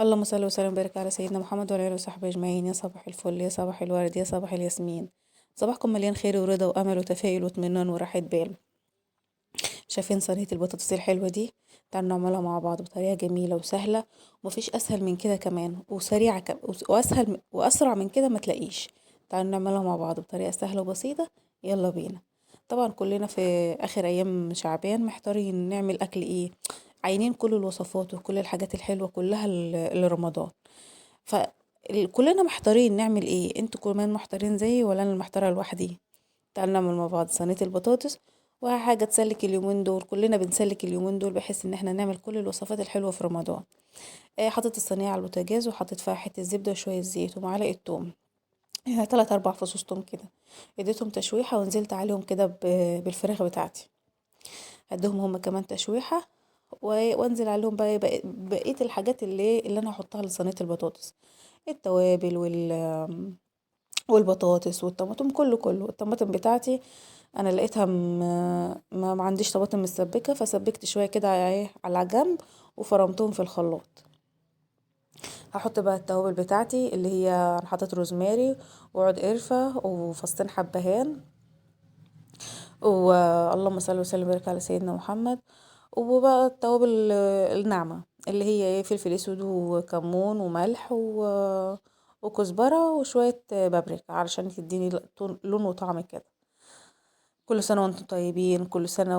اللهم صل وسلم وبارك على سيدنا محمد وعلى اله وصحبه اجمعين. يا صباح الفل، يا صباح الورد، يا صباح الياسمين. صباحكم مليان خير ورضا وامل وتفاؤل واطمئنان وراحه بال. شايفين صينيه البطاطس الحلوه دي؟ تعالوا نعملها مع بعض بطريقه جميله وسهله، ومفيش اسهل من كده كمان وسريعه واسهل واسرع من كده ما تلاقيش. تعالوا نعملها مع بعض بطريقه سهله وبسيطه. يلا بينا. طبعا كلنا في اخر ايام شعبان محتارين نعمل اكل ايه، عاينين كل الوصفات وكل الحاجات الحلوه كلها لرمضان. فكلنا محتارين نعمل ايه، انتوا كمان محتارين زيي ولا انا المحتارة لوحدي؟ تعالوا نعمل مع بعض صينية البطاطس، وحاجة تسلك اليومين دول، كلنا بنسلك اليومين دول بحيث ان احنا نعمل كل الوصفات الحلوة في رمضان. حطيت الصينية على البوتاجاز وحطيت فيها حتة زبدة وشوية زيت ومعلقة توم، يعني 3 4 فصوص توم كده. اديتهم تشويحة ونزلت عليهم كده بالفراخ بتاعتي. هديهم هما كمان تشويحة، وانزل عليهم بقى بقية الحاجات اللي انا هحطها لصينية البطاطس. التوابل والبطاطس والطماطم، كله الطماطم بتاعتي. انا لقيتها ما عنديش طماطم مسبكه، فسبكت شويه كده على جنب وفرمتهم في الخلاط. هحط بقى التوابل بتاعتي اللي هي انا حطيت روزماري وعود قرفه وفصين حبهان، واللهم صل وسلم وبارك على سيدنا محمد. وبقى التوابل الناعمة اللي هي ايه، فلفل اسود وكمون وملح وكزبرة وشوية بابريكا علشان تديني لون وطعم كده. كل سنة وانتم طيبين، كل سنة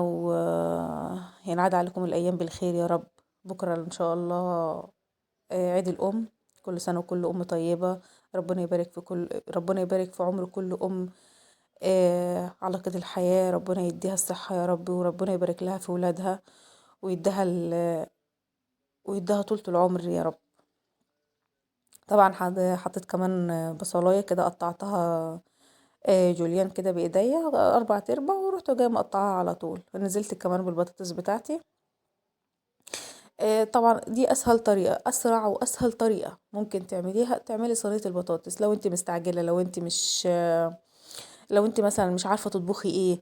ينعاد عليكم الأيام بالخير يا رب. بكرة إن شاء الله عيد الأم. كل سنة وكل أم طيبة. ربنا يبارك في عمر كل أم. على قيد الحياة، ربنا يديها الصحة يا رب، وربنا يبارك لها في ولادها ويديها ويديها طولة العمر يا رب. طبعا حطيت كمان بصلاية كده قطعتها جوليان كده بإيديا 4 أرباع، ورحت جاية مقطعها على طول. نزلت كمان بالبطاطس بتاعتي. طبعا دي أسهل طريقة، أسرع وأسهل طريقة ممكن تعمليها، تعملي صينية البطاطس لو انت مستعجلة، لو انت مش لو انت مثلا مش عارفة تطبخي ايه.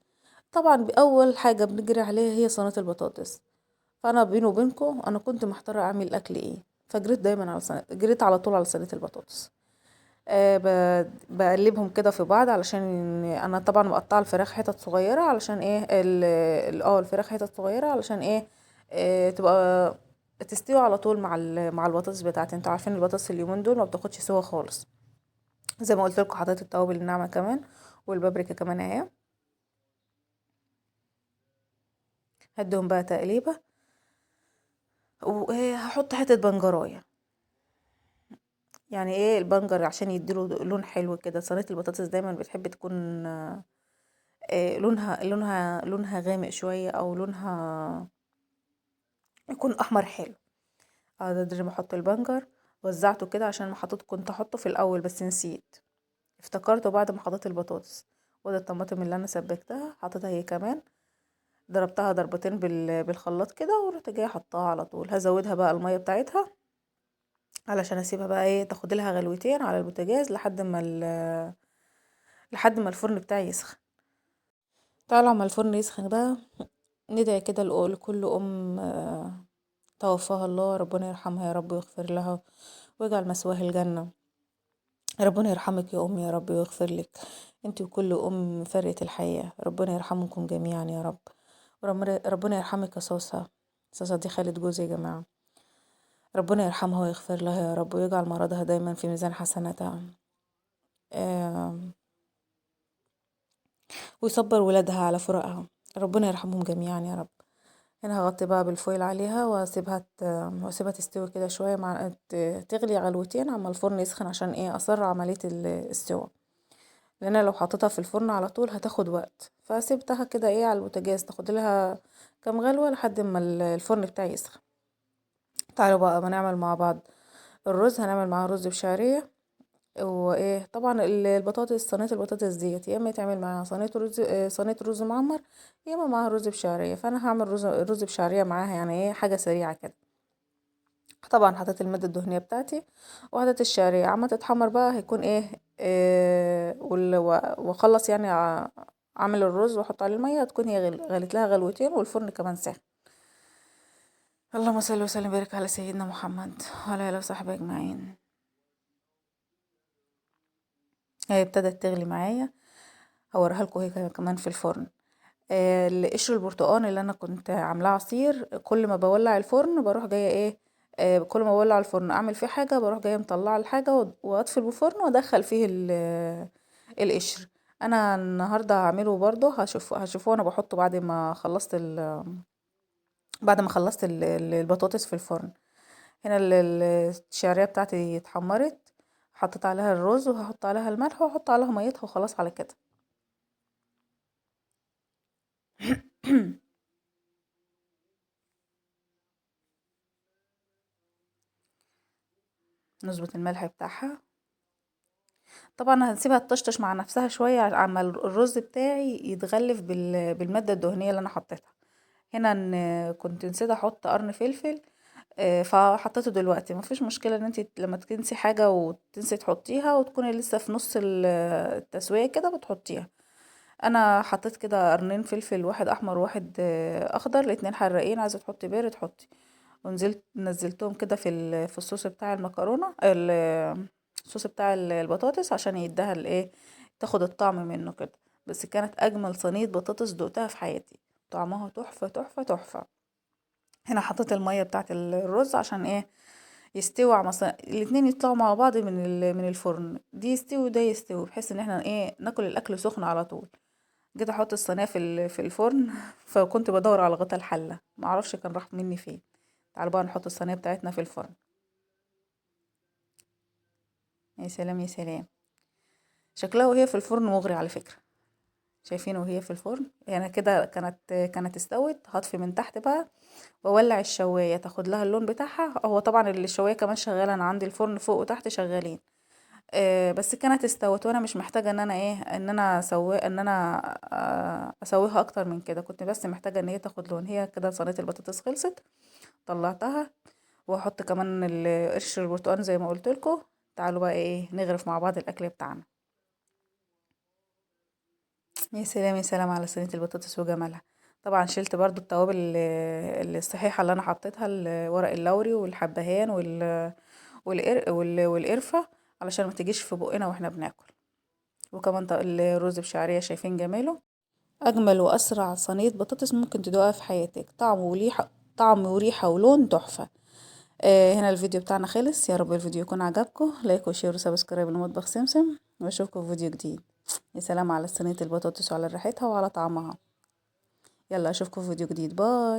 طبعا بأول حاجة بنجري عليها هي صينية البطاطس. فانا بيني وبينكم انا كنت محتاره اعمل اكل ايه، فجريت دايما جريت على طول على صينيه البطاطس. بقلبهم كده في بعض علشان انا طبعا مقطعه الفراخ حتت صغيره علشان ايه الفراخ حتت صغيره علشان ايه، تبقى تستوي على طول مع البطاطس بتاعتي. انتوا عارفين البطاطس اليومين دول ما بتاخدش سوا خالص. زي ما قلت لكم حطيت التوابل الناعمه كمان والبابريكا كمان اهي. هديهم بقى تقليبه، وهحط حته بنجرايه. يعني ايه البنجر عشان يديله لون حلو كده. صينية البطاطس دايما بتحب تكون لونها غامق شوية، او لونها يكون احمر حلو. ده لازم احط البنجر. وزعته كده عشان ما كنت احطه في الاول بس نسيت، افتكرته بعد ما حطيت البطاطس. وده الطماطم اللي انا سبكتها حطيتها هي كمان، ضربتها ضربتين بالخلاط كده، ورحت جايه حطاها على طول. هزودها بقى المية بتاعتها علشان اسيبها بقى ايه، تاخد لها غلوتين على البوتاجاز لحد ما الفرن بتاعي يسخن. طالع ما الفرن يسخن بقى، ندعي كده لكل أم توفاها الله، ربنا يرحمها يا رب ويغفر لها ويجعل مثواها الجنة. ربنا يرحمك يا أمي يا رب ويغفر لك، انت وكل أم فرقة الحياة. ربنا يرحمكم جميعا يا رب. ربنا يرحمك يا صوصة. صوصة دي خالة جوزي يا جماعة. ربنا يرحمها ويغفر لها يا رب ويجعل مرضها دايما في ميزان حسناتها. آم، ويصبر ولادها على فراقها. ربنا يرحمهم جميعا يا رب. هنا هغطي بقى بالفويل عليها واسيبها تستوي كده شوية، مع تغلي غلوتين عما الفرن يسخن عشان ايه اسرع عملية السوا. لان أنا لو حطيتها في الفرن على طول هتاخد وقت، فسيبتها كده ايه على البوتاجاز تاخد لها كام غلوة لحد ما الفرن بتاعي يسخن. تعالوا بقى ما نعمل مع بعض الرز. هنعمل معاه رز بشعرية. وايه طبعا صينيه البطاطس ديت يا اما يتعمل معاها صينيه رز معمر، يا اما معاها رز بشعريه. فانا هعمل رز بشعريه معاها، يعني ايه حاجه سريعه كده. طبعا حطيت الماده الدهنيه بتاعتي وحطيت الشعريه عما تتحمر بقى هيكون واخلص يعني اعمل الرز واحط عليه الميه، تكون هي غلت لها غلوتين والفرن كمان ساخن. اللهم صل وسلم وبارك على سيدنا محمد وعلى آله وصحبه أجمعين. هي ابتدت تغلي معايا، هوريها لكم هي كمان في الفرن. قشر البرتقال اللي انا كنت عاملاه عصير، كل ما بولع الفرن بروح جايه ايه، كل ما بولع الفرن اعمل فيه حاجه بروح جايه مطلعه الحاجه واطفي الفرن وادخل فيه القشر. انا النهارده هعمله برضه، هشوفه انا بحطه بعد ما خلصت البطاطس في الفرن. هنا الشعريه بتاعتي اتحمرت، حطيت عليها الرز وهحط عليها الملح واحط عليها ميتها وخلاص على كده. نظبط الملح بتاعها. طبعا هنسيبها تطشطش مع نفسها شوية عما الرز بتاعي يتغلف بالمادة الدهنية اللي انا حطيتها. هنا كنت نسيت احط قرن فلفل، فحطيته دلوقتي. مفيش مشكلة ان انت لما تنسي حاجة وتنسي تحطيها وتكوني لسه في نص التسوية كده بتحطيها. انا حطيت كده قرنين فلفل، واحد احمر واحد اخضر، الاتنين حراقين. عايزة تحطي بارد حطي. نزلتهم كده في الصوص بتاع المكرونة، الصوص بتاع البطاطس عشان يديها الايه، تاخد الطعم منه كده. بس كانت اجمل صينية بطاطس دقتها في حياتي، طعمها تحفة تحفة تحفة. هنا حطيت المية بتاعت الرز عشان ايه، يستوي الاتنين يطلعوا مع بعض من الفرن، دي يستوي وده يستوي، بحيث ان احنا ايه ناكل الاكل سخن على طول. جيت احط الصينية في الفرن فكنت بدور على غطا الحلة، معرفش كان راح مني فين. تعالوا بقى نحط الصينية بتاعتنا في الفرن. يا سلام يا سلام، شكلها وهي في الفرن مغري على فكرة. شايفين وهي في الفرن يعني كده كانت استوت. هطفي من تحت بقى واولع الشواية تاخد لها اللون بتاعها. هو طبعا الشواية كمان شغالة، انا عندي الفرن فوق وتحت شغالين. بس كانت استوت وانا مش محتاجة ان انا ايه، ان انا اسويها اكتر من كده. كنت بس محتاجة ان هي تاخد لون. هي كده صينية البطاطس خلصت، طلعتها. واحط كمان قشر البرتقال زي ما قلت لكم. تعالوا بقى ايه نغرف مع بعض الاكل بتاعنا. يا سلام يا سلام على صينية البطاطس وجمالها. طبعا شلت برضو التوابل الصحيحة اللي انا حطيتها، ورق اللوري والحبهان والقرفة، علشان ما تجيش في بقنا واحنا بناكل. وكمان الرز بشعرية، شايفين جماله. اجمل واسرع صينية بطاطس ممكن تدوقها في حياتك، طعم وريحة ولون تحفة. هنا الفيديو بتاعنا خلص. يا رب الفيديو يكون عجبكم. لايك وشير وسبسكرايب لمطبخ سمسم، واشوفكم في فيديو جديد. يا سلام على صينية البطاطس وعلى ريحتها وعلى طعمها. يلا اشوفكم في فيديو جديد. باي.